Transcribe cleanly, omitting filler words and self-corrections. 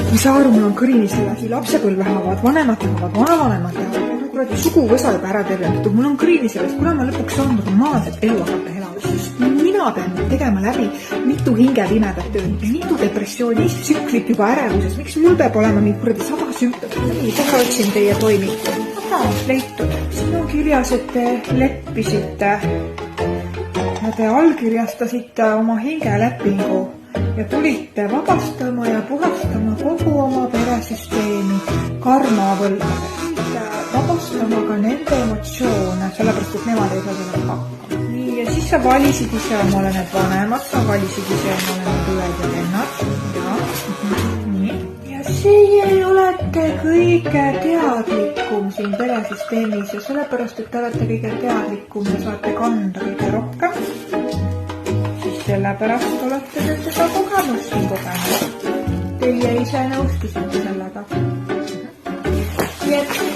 ma ei saa aru, mul on kõrini sellasi lapsepõlve haavad, vanemate haavad, vanavanemad haavad, kuradi suguvõsa juba ära tervendatud, mul on kõrini sellest, kuna ma lõpuks saan normaalset elu hakata elama, siis mina pean tegema läbi mitu hingepimedat tööd, mitu depressiooni, tsüklit juba ärevuses, miks mul peab olema mingi kuradi 100 sümptomit? Nii, kohe otsin teie toimiku. Leitud. Siin on kirjas, et te leppisite ja te allkirjastasite oma hingelepingu ja tulite vabastama ja puhastama kogu oma peresüsteemi karmavõlgadest. Vabastama ka nende emotsioone, sellepärast, et nemad ei saa sellega hakkama. Nii, ja siis sa valisid ise omale need vanemad, sa valisid ise omale need õed ja vennad. Ja, nii. Ja see olete kõige teadlikum siin peresüsteemis ja sellepärast, et te olete kõige teadlikum ja saate kanda kõige rohkem. Siis sellepärast olete te seda kogemust siin kogenud. Teie ise nõustusite sellega. Nii et